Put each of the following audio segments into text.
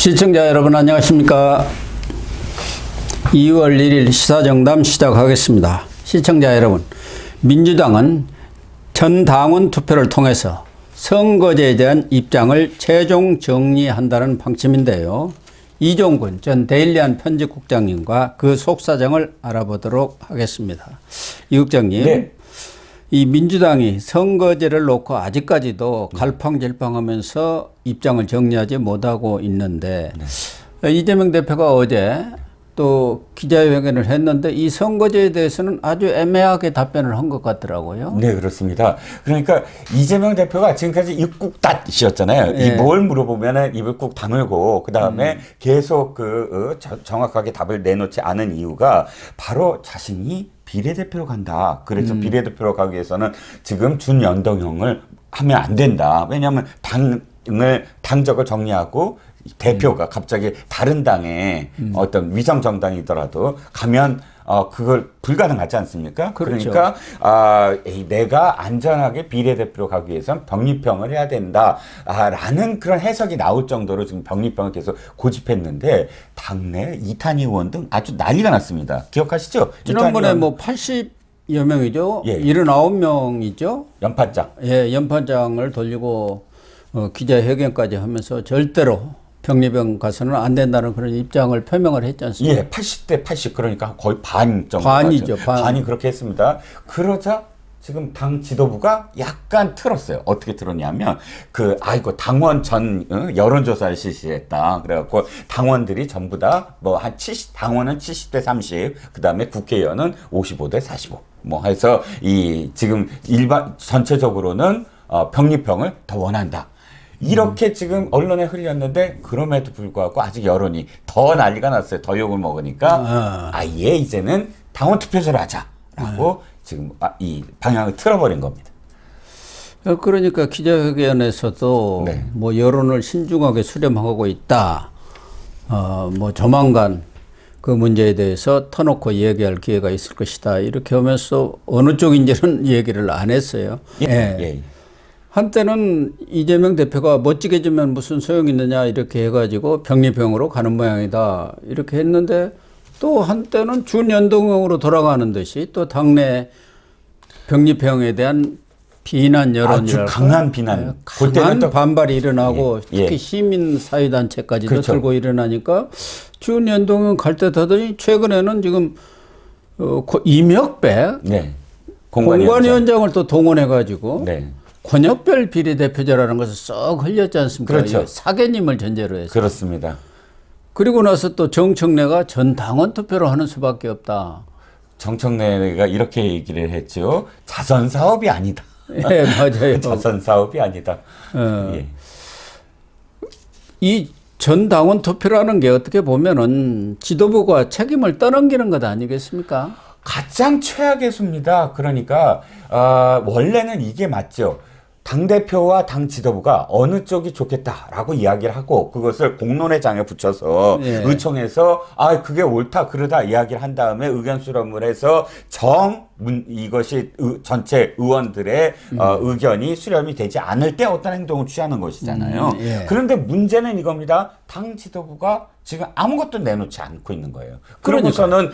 시청자 여러분 안녕하십니까. 2월 1일 시사정담 시작하겠습니다. 시청자 여러분, 민주당은 전당원 투표를 통해서 선거제에 대한 입장을 최종 정리한다는 방침인데요. 이종근 전 데일리안 편집국장님과 그 속사정을 알아보도록 하겠습니다. 이 국장님, 네. 이 민주당이 선거제를 놓고 아직까지도 갈팡질팡하면서 입장을 정리하지 못하고 있는데, 이재명 대표가 어제 또 기자회견을 했는데 이 선거제에 대해서는 아주 애매하게 답변을 한 것 같더라고요. 네, 그렇습니다. 그러니까 이재명 대표가 지금까지 입국닷이었잖아요. 예. 뭘 물어보면은 입을 꾹 다물고 그 다음에 계속 정확하게 답을 내놓지 않은 이유가 바로 자신이 비례대표로 간다. 그래서 비례대표로 가기 위해서는 지금 준연동형을 하면 안 된다. 왜냐하면 당적을 정리하고 대표가 갑자기 다른 당의 어떤 위성 정당이더라도 가면 그걸 불가능하지 않습니까? 그렇죠. 그러니까 내가 안전하게 비례대표로 가기 위해서는 병립형을 해야 된다. 라는 그런 해석이 나올 정도로 지금 병립형을 계속 고집했는데 당내 이탄 의원 등 아주 난리가 났습니다. 기억하시죠? 지난번에 뭐 80여 명이죠. 예. 79명이죠. 연판장. 예, 연판장을 돌리고 기자회견까지 하면서 절대로 병립형 가서는 안 된다는 그런 입장을 표명을 했지 않습니까? 예, 80대 80 그러니까 거의 반 정도. 반이죠, 반이 그렇게 했습니다. 그러자 지금 당 지도부가 약간 틀었어요. 어떻게 틀었냐면 이거 당원 전 여론조사를 실시했다. 그래갖고 당원들이 전부 다 뭐 한 70, 당원은 70대 30, 그다음에 국회의원은 55대 45. 뭐 해서 지금 전체적으로는 병립형을 더 원한다. 이렇게 지금 언론에 흘렸는데 그럼에도 불구하고 아직 여론이 더 난리가 났어요. 더 욕을 먹으니까 아예 이제는 당원 투표제로 하자라고 지금 이 방향을 틀어버린 겁니다. 그러니까 기자회견에서도 네. 뭐 여론을 신중하게 수렴하고 있다. 뭐 조만간 그 문제에 대해서 터놓고 얘기할 기회가 있을 것이다. 이렇게 하면서 어느 쪽인지는 얘기를 안 했어요. 예. 한때는 이재명 대표가 멋지게 주면 무슨 소용이 있느냐 이렇게 해가지고 병립형으로 가는 모양이다 이렇게 했는데 또 한때는 준연동형으로 돌아가는 듯이 또 당내 병립형에 대한 비난 여론이랄까, 아주 강한 비난, 강한 반발이 일어나고 특히 시민사회단체까지도 그렇죠. 들고 일어나니까 준연동형 갈 듯 하더니 최근에는 지금 이명박 공관위원장을 또 동원해가지고 권역별 비례대표제라는 것을 썩 흘렸지 않습니까? 그렇죠. 사개님을 전제로 해서. 그렇습니다. 그리고 나서 또 정청래가 전당원 투표로 하는 수밖에 없다. 정청래가 이렇게 얘기를 했죠. 자선 사업이 아니다. 예, 맞아요. 자선 사업이 아니다. 예. 이 전당원 투표라는 게 어떻게 보면은 지도부가 책임을 떠넘기는 것 아니겠습니까? 가장 최악의 수입니다. 그러니까 원래는 이게 맞죠. 당대표와 당 지도부가 어느 쪽이 좋겠다라고 이야기를 하고 그것을 공론회장에 붙여서 의총에서 그게 옳다 그러다 이야기를 한 다음에 의견 수렴을 해서 이것이 전체 의원들의 의견이 수렴이 되지 않을 때 어떤 행동을 취하는 것이잖아요. 그런데 문제는 이겁니다. 당 지도부가 지금 아무것도 내놓지 않고 있는 거예요. 그러고서는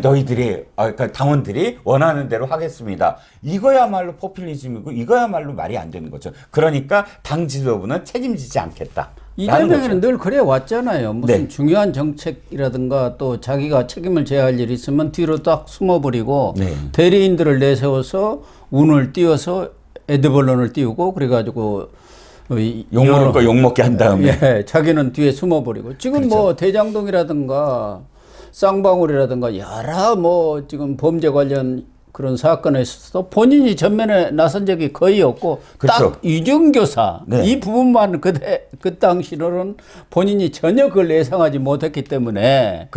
너희들이 그러니까 당원들이 원하는 대로 하겠습니다. 이거야말로 포퓰리즘이고 이거야말로 말이 안 되는 거죠. 그러니까 당 지도부는 책임지지 않겠다. 이재명은 늘 그래 왔잖아요. 무슨 중요한 정책이라든가 또 자기가 책임을 져야 할 일이 있으면 뒤로 딱 숨어버리고 대리인들을 내세워서 운을 띄워서 애드벌론을 띄우고 그래가지고 욕먹을 거 욕먹게 한 다음에 자기는 뒤에 숨어버리고 지금 뭐 대장동이라든가 쌍방울이라든가 여러 뭐 지금 범죄 관련 그런 사건에 있어서 본인이 전면에 나선 적이 거의 없고 딱 유증교사 이 부분만 그 당시로는 본인이 전혀 그걸 예상하지 못했기 때문에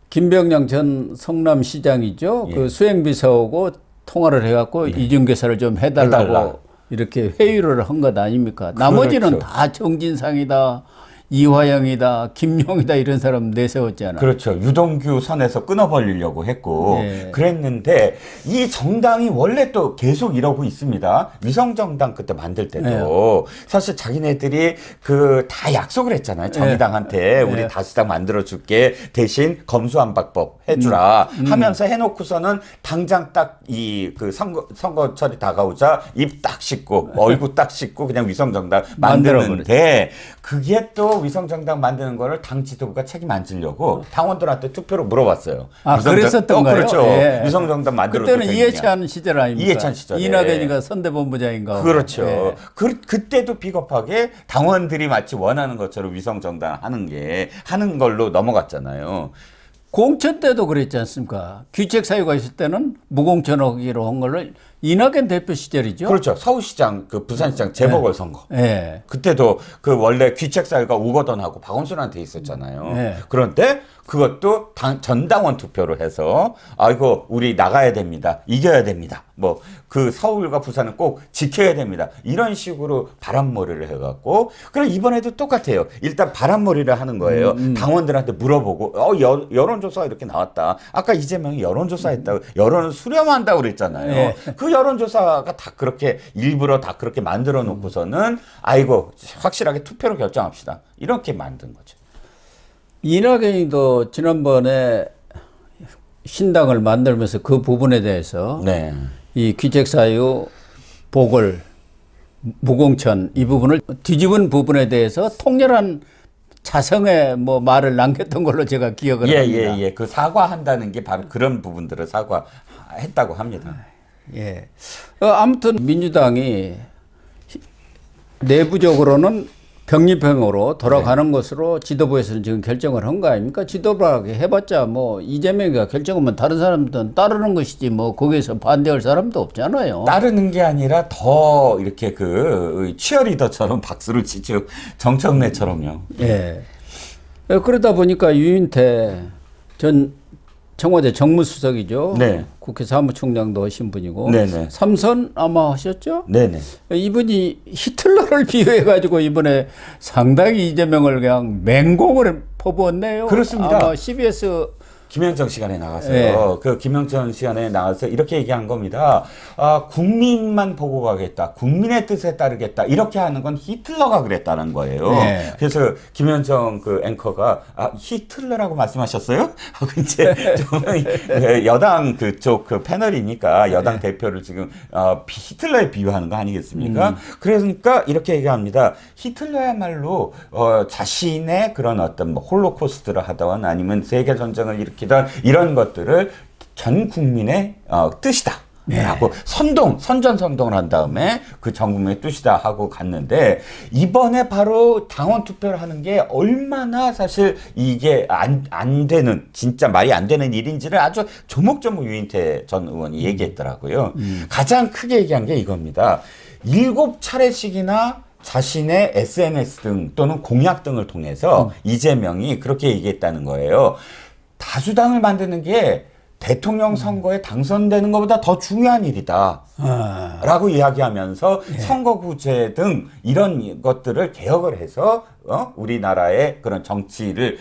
김병량 전 성남시장이죠. 그 수행비서하고 통화를 해갖고 이중교사를 좀 해달라고 이렇게 회유를 한 것 아닙니까? 나머지는 다 정진상이다. 이화영이다, 김용이다 이런 사람 내세웠잖아. 그렇죠. 유동규 선에서 끊어버리려고 했고 예. 그랬는데 이 정당이 원래 또 계속 이러고 있습니다. 위성정당 그때 만들 때도 사실 자기네들이 그 다 약속을 했잖아요. 정의당한테 우리 다수당 만들어줄게 대신 검수안박법 해주라 하면서 해놓고서는 당장 딱 이 그 선거철이 다가오자 입 딱 씻고 얼굴 딱 씻고 그냥 위성정당 만드는데 그게 또 위성정당 만드는 거를 당 지도부가 책임 안 지려고 당원들한테 투표로 물어봤어요. 아, 그랬었던가요? 그렇죠. 예. 위성정당 만들어도 그때는 이해찬 시절 아닙니까? 이해찬 시절에. 이낙연이가 선대본부장인가. 그렇죠. 예. 그때도 비겁하게 당원들이 마치 원하는 것처럼 위성정당 하는 걸로 넘어갔잖아요. 공천 때도 그랬지 않습니까? 귀책 사유가 있을 때는 무공천하기로 한 걸로 이낙연 대표 시절이죠. 그렇죠. 서울시장, 그 부산시장 재보궐선거. 예. 그때도 그 원래 귀책 사유가 우거던하고 박원순한테 있었잖아요. 네. 그런데 그것도 전당원 투표로 해서 아이고 우리 나가야 됩니다. 이겨야 됩니다. 뭐 그 서울과 부산은 꼭 지켜야 됩니다. 이런 식으로 바람몰이를 해갖고 그럼 이번에도 똑같아요. 일단 바람몰이를 하는 거예요. 당원들한테 물어보고 여론조사가 이렇게 나왔다. 아까 이재명이 여론조사 했다고 여론을 수렴한다고 그랬잖아요. 네. 그 여론조사가 다 그렇게 일부러 다 그렇게 만들어 놓고서는 아이고 확실하게 투표로 결정합시다. 이렇게 만든 거죠. 이낙연이도 지난번에 신당을 만들면서 그 부분에 대해서 네. 이 귀책 사유, 보궐, 무공천 이 부분을 뒤집은 부분에 대해서 통렬한 자성의 뭐 말을 남겼던 걸로 제가 기억을 합니다. 예. 그 사과한다는 게 바로 그런 부분들을 사과했다고 합니다. 예. 아무튼 민주당이 내부적으로는 병립형으로 돌아가는 것으로 지도부에서는 지금 결정을 한 거 아닙니까? 지도부가 해봤자 뭐 이재명이가 결정하면 다른 사람들은 따르는 것이지 뭐 거기에서 반대할 사람도 없잖아요. 따르는 게 아니라 더 이렇게 그 치어리더처럼 박수를 치죠. 정청래처럼요. 예. 그러다 보니까 유인태 전 청와대 정무수석이죠. 네. 국회 사무총장도 하신 분이고. 네네. 삼선 아마 하셨죠? 네네. 이분이 히틀러를 비유해가지고 이번에 상당히 이재명을 그냥 맹공을 퍼부었네요. 그렇습니다. 아마 CBS 김현정 시간에 나가서요. 네. 그 김현정 시간에 나가서 이렇게 얘기한 겁니다. 국민만 보고 가겠다. 국민의 뜻에 따르겠다. 이렇게 하는 건 히틀러가 그랬다는 거예요. 네. 그래서 김현정 그 앵커가 히틀러라고 말씀하셨어요? 하고 이제 좀 여당 그쪽 그 패널이니까 여당 대표를 지금 히틀러에 비유하는 거 아니겠습니까? 그러니까 이렇게 얘기합니다. 히틀러야말로 자신의 그런 어떤 뭐 홀로코스트를 하던 아니면 세계 전쟁을 일으키던 이런 것들을 전 국민의 뜻이다. 라고 선전선동을 한 다음에 그 전 국민의 뜻이다 하고 갔는데 이번에 바로 당원 투표를 하는 게 얼마나 사실 이게 안 되는 진짜 말이 안 되는 일인지를 아주 조목조목 유인태 전 의원이 얘기했더라고요. 가장 크게 얘기한 게 이겁니다. 7차례씩이나 자신의 SNS 등 또는 공약 등을 통해서 이재명이 그렇게 얘기했다는 거예요. 다수당을 만드는 게 대통령 선거에 당선되는 것보다 더 중요한 일이다. 라고 이야기하면서 선거구제 등 이런 것들을 개혁을 해서 우리나라의 그런 정치를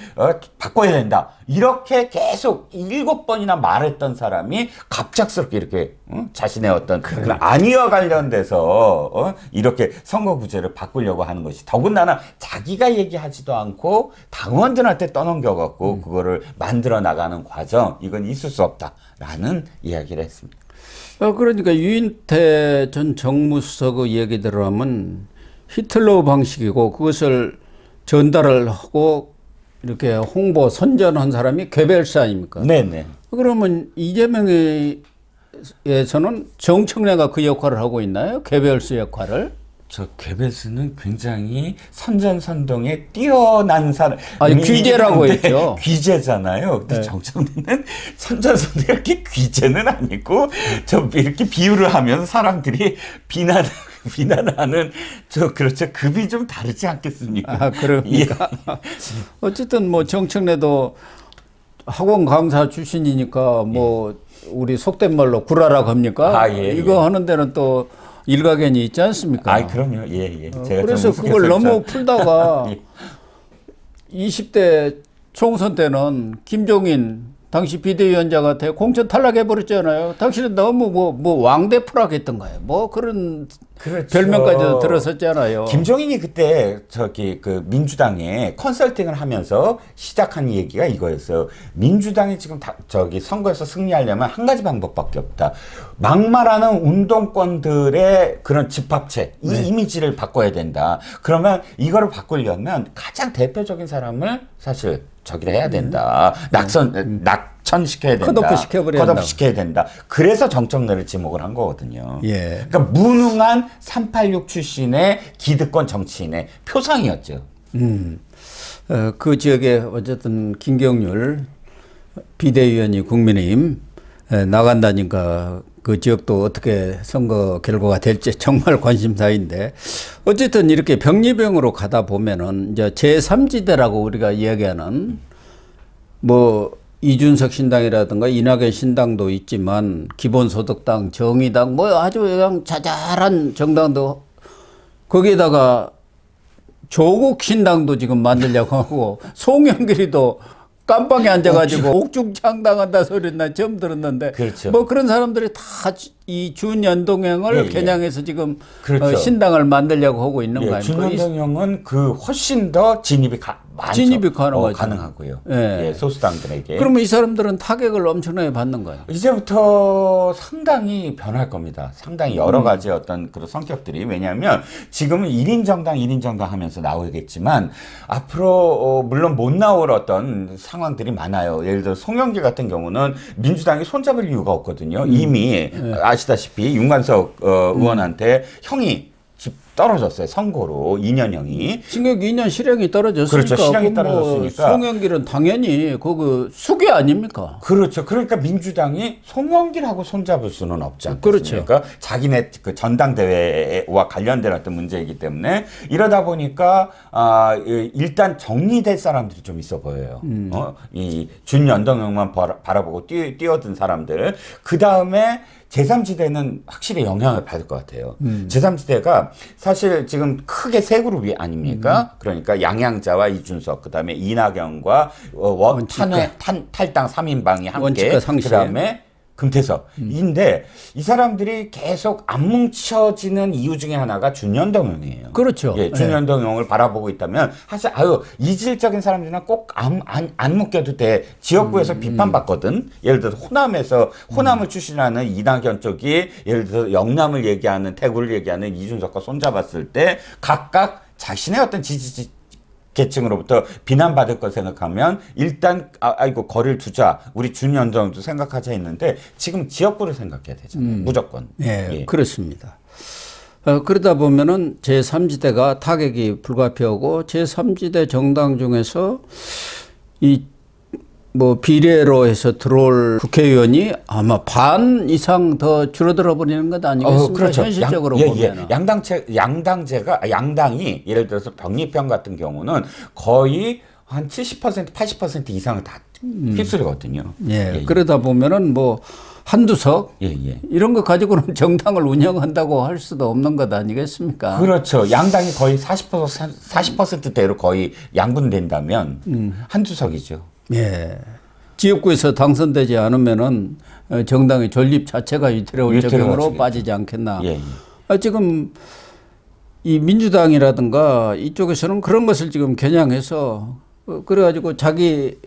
바꿔야 된다. 이렇게 계속 7번이나 말했던 사람이 갑작스럽게 이렇게 자신의 어떤 그런 안위와 관련돼서 이렇게 선거구제를 바꾸려고 하는 것이 더군다나 자기가 얘기하지도 않고 당원들한테 떠넘겨갖고 그거를 만들어 나가는 과정 이건 있을 수 없다라는 이야기를 했습니다. 그러니까 유인태 전 정무수석의 얘기대로 하면 히틀러 방식이고 그것을 전달을 하고 이렇게 홍보 선전한 사람이 괴벨스 아닙니까? 네네. 그러면 이재명에서는 정청래가 그 역할을 하고 있나요? 괴벨스 역할을? 저 괴벨스는 굉장히 선전선동에 뛰어난 사람. 아니 귀재라고 했죠. 귀재잖아요. 근데 정청래는 선전선동 이렇게 귀재는 아니고 저 이렇게 비유를 하면서 사람들이 비난하는 그렇죠. 급이 좀 다르지 않겠습니까? 그러니까 어쨌든 뭐 정청래도 학원 강사 출신이니까 뭐 우리 속된 말로 구라라고 합니까? 이거 하는 데는 또 일가견이 있지 않습니까? 그럼요. 제가 그래서 그걸 너무 풀다가 20대 총선 때는 김종인 당시 비대위원장한테 공천 탈락해버렸잖아요. 당신은 너무 뭐 왕대프라고 했던가요? 뭐 그런 그렇죠. 별명까지 들었었잖아요. 김종인이 그때 저기 그 민주당에 컨설팅을 하면서 시작한 얘기가 이거였어요. 민주당이 지금 저기 선거에서 승리하려면 한 가지 방법밖에 없다. 막말하는 운동권들의 그런 집합체, 이 이미지를 바꿔야 된다. 그러면 이거를 바꾸려면 가장 대표적인 사람을 사실 저기를 해야 된다. 낙천시켜야 된다. 컷오프 시켜야 된다. 그래서 정청래를 지목을 한 거거든요. 예. 그러니까 무능한 386 출신의 기득권 정치인의 표상이었죠. 그 지역에 어쨌든 김경률 비대위원이 국민의힘 나간다니까 그 지역도 어떻게 선거 결과가 될지 정말 관심사인데 어쨌든 이렇게 병리병으로 가다 보면은 이제 제3지대라고 우리가 이야기하는 뭐 이준석 신당이라든가 이낙연 신당도 있지만 기본소득당, 정의당 뭐 아주 그냥 자잘한 정당도 거기에다가 조국 신당도 지금 만들려고 하고 송영길이도 깜빵에 앉아가지고 옥중창당한다 소리는 난 처음 들었는데 그렇죠. 뭐 그런 사람들이 다 이 준연동형을 겨냥해서 지금 그렇죠. 신당을 만들려고 하고 있는 거 아닙니까? 준연동형은 그 훨씬 더 진입이 가능하고요. 예. 예, 소수당들에게. 그러면 이 사람들은 타격을 엄청나게 받는 거예요. 이제부터 상당히 변할 겁니다. 상당히 여러 가지 어떤 그런 성격들이. 왜냐하면 지금은 1인 정당, 1인 정당 하면서 나오겠지만 앞으로 물론 못 나올 어떤 상황들이 많아요. 예를 들어 송영길 같은 경우는 민주당이 손잡을 이유가 없거든요. 이미 아시다시피 윤관석 의원한테 형이 떨어졌어요. 선고로 2년형이. 징역 2년 실형이 떨어졌으니까. 그렇죠. 실형이 떨어졌으니까. 송영길은 당연히 그거 수괴 아닙니까? 그렇죠. 그러니까 민주당이 송영길하고 손잡을 수는 없지 않겠습니까? 그렇죠. 자기네 그 전당대회와 관련된 어떤 문제이기 때문에 이러다 보니까 일단 정리될 사람들이 좀 있어 보여요. 이 준연동형만 바라보고 뛰어든 사람들. 그 다음에 제3지대는 확실히 영향을 받을 것 같아요. 제3지대가 사실 지금 크게 세 그룹이 아닙니까? 그러니까 양양자와 이준석, 그 다음에 이낙연과 탈당 3인방이 함께, 그 다음에 금태섭인데 이 사람들이 계속 안 뭉쳐지는 이유 중에 하나가 준연동형이에요. 그렇죠. 예, 준연동형을 바라보고 있다면 사실 이질적인 사람들은 꼭 안 묶여도 돼. 지역구에서 비판받거든. 예를 들어서 호남을 출신하는 이낙연 쪽이 예를 들어서 영남을 얘기하는 대구를 얘기하는 이준석과 손잡았을 때 각각 자신의 어떤 지지 계층으로부터 비난받을 걸 생각하면 일단 이거 거리를 두자, 우리 준연동도 생각하자 했는데 지금 지역구를 생각해야 되잖아요. 무조건. 예. 그렇습니다. 그러다 보면은 제3지대가 타격이 불가피하고 제3지대 정당 중에서 뭐 비례로 해서 들어올 국회의원이 아마 반 이상 더 줄어들어 버리는 것 아니겠습니까? 그렇죠. 현실적으로 보면. 양당이 예를 들어서 병리병 같은 경우는 거의 한 70%, 80% 이상을 다 휩쓸거든요. 예. 그러다 보면은 뭐 한두석 이런 거 가지고는 정당을 운영한다고 할 수도 없는 것 아니겠습니까? 그렇죠. 양당이 거의 40%대로 거의 양분된다면 한두석이죠. 예. 지역구에서 당선되지 않으면은 정당의 존립 자체가 위태로울 적용으로 빠지지 않겠나. 지금 이 민주당이라든가 이쪽에서는 그런 것을 지금 겨냥해서 그래가지고 자기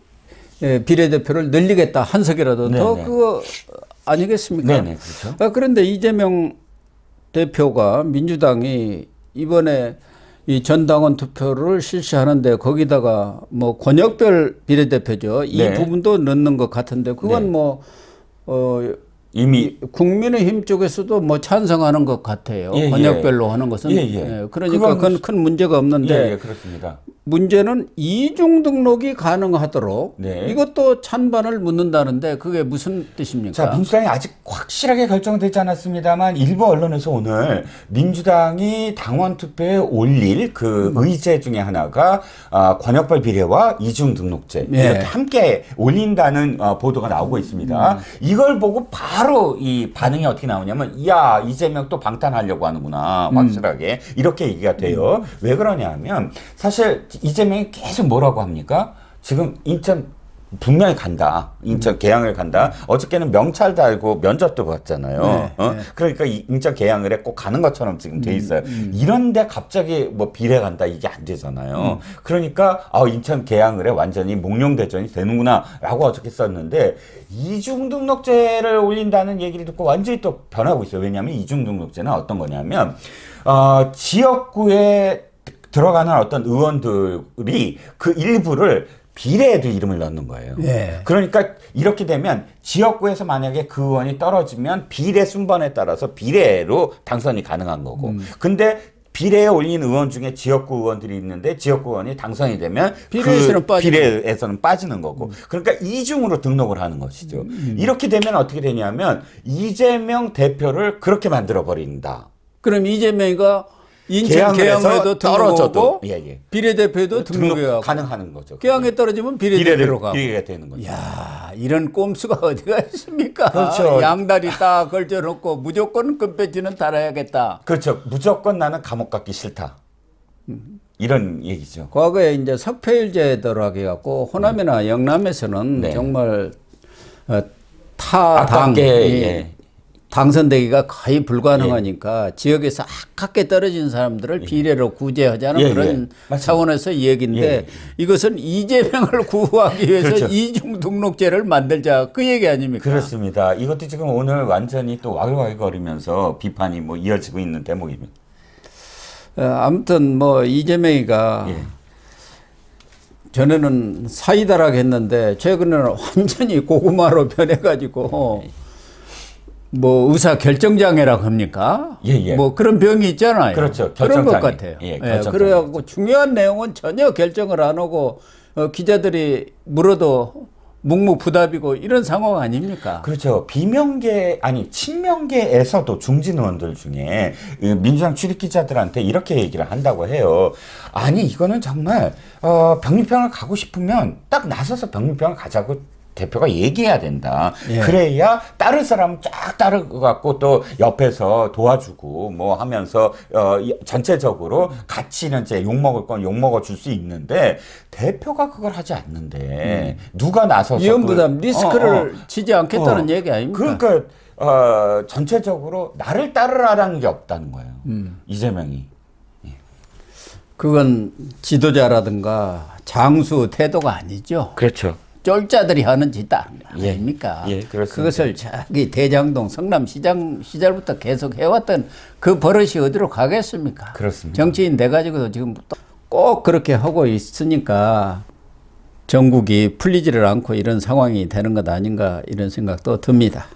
비례대표를 늘리겠다. 한 석이라도 더 그거 아니겠습니까? 네네, 그렇죠. 그런데 이재명 대표가 민주당이 이번에 이 전당원 투표를 실시하는데 거기다가 뭐 권역별 비례대표죠. 이 부분도 넣는 것 같은데 그건 뭐 이미 국민의힘 쪽에서도 뭐 찬성하는 것 같아요. 권역별로 하는 것은. 그러니까 그건 큰 문제가 없는데 그렇습니다. 문제는 이중 등록이 가능하도록 이것도 찬반을 묻는다는데 그게 무슨 뜻입니까? 자, 민주당이 아직 확실하게 결정되지 않았습니다만 일부 언론에서 오늘 민주당이 당원 투표에 올릴 그 의제 중에 하나가 권역별 비례와 이중 등록제 이렇게 함께 올린다는 보도가 나오고 있습니다. 이걸 보고 바로 바로 이 반응이 어떻게 나오냐면, 야, 이재명 또 방탄하려고 하는구나, 확실하게. 이렇게 얘기가 돼요. 왜 그러냐면, 사실 이재명이 계속 뭐라고 합니까? 지금 인천 분명히 간다. 인천 계양을 간다. 어저께는 명찰 달고 면접도 봤잖아요. 네, 어? 네. 그러니까 인천 계양을에 꼭 가는 것처럼 지금 돼 있어요. 이런데 갑자기 뭐 비례 간다 이게 안 되잖아요. 그러니까 인천 계양을에 완전히 몽룡대전이 되는구나라고 어저께 썼는데, 이중등록제를 올린다는 얘기를 듣고 완전히 또 변하고 있어요. 왜냐하면 이중등록제는 어떤 거냐면 지역구에 들어가는 어떤 의원들이 그 일부를 비례에도 이름을 넣는 거예요. 예. 그러니까 이렇게 되면 지역구에서 만약에 그 의원이 떨어지면 비례 순번에 따라서 비례로 당선이 가능한 거고. 근데 비례에 올린 의원 중에 지역구 의원들이 있는데 지역구 의원이 당선이 되면 비례에서는 빠지는 거고. 그러니까 이중으로 등록을 하는 것이죠. 이렇게 되면 어떻게 되냐면 이재명 대표를 그렇게 만들어 버린다. 그럼 이재명이가 인천 계양에도 등록하고 비례대표도 등록해가고 가능하는 거죠. 계양에 떨어지면 비례대표로 가고. 비례가 되는 거죠. 이야, 이런 꼼수가 어디가 있습니까? 그렇죠. 양다리 딱 걸쳐놓고 무조건 금배지는 달아야겠다. 그렇죠. 무조건 나는 감옥 가기 싫다. 이런 얘기죠. 과거에 이제 석패율제도라고 해갖고 호남이나 영남에서는 네. 정말 타당이 당선되기가 거의 불가능하니까 지역에서 아깝게 떨어진 사람들을 비례로 구제하자는 그런 차원에서 얘기인데 이것은 이재명을 구하기 위해서 그렇죠. 이중등록제를 만들자 그 얘기 아닙니까? 그렇습니다. 이것도 지금 오늘 완전히 또 와글와글거리면서 비판이 뭐 이어지고 있는 대목입니다. 아무튼 뭐 이재명이가 전에는 사이다라고 했는데 최근에는 완전히 고구마로 변해가지고 뭐 의사 결정장애라고 합니까? 뭐 그런 병이 있잖아요. 그렇죠. 그런 것 같아요. 그래갖고 중요한 내용은 전혀 결정을 안 하고 기자들이 물어도 묵묵부답이고 이런 상황 아닙니까? 그렇죠. 비명계 아니 친명계에서도 중진 의원들 중에 민주당 출입 기자들한테 이렇게 얘기를 한다고 해요. 아니 이거는 정말 병립병을 가고 싶으면 딱 나서서 병립병을 가자고 대표가 얘기해야 된다. 그래야 따를 사람은 쫙 따르고 또 옆에서 도와주고 뭐 하면서 전체적으로 같이는 이제 욕먹을 건 욕먹어 줄 수 있는데 대표가 그걸 하지 않는데 누가 나서서 위험부담 리스크를 지지 않겠다는 얘기 아닙니까? 그러니까 전체적으로 나를 따르라는 게 없다는 거예요. 이재명이. 그건 지도자라든가 장수 태도가 아니죠. 그렇죠. 쫄자들이 하는 짓 아닙니까? 그렇습니다. 그것을 자기 대장동 성남시장 시절부터 계속 해왔던 그 버릇이 어디로 가겠습니까? 그렇습니다. 정치인 돼가지고도 지금 꼭 그렇게 하고 있으니까 전국이 풀리지를 않고 이런 상황이 되는 것 아닌가 이런 생각도 듭니다.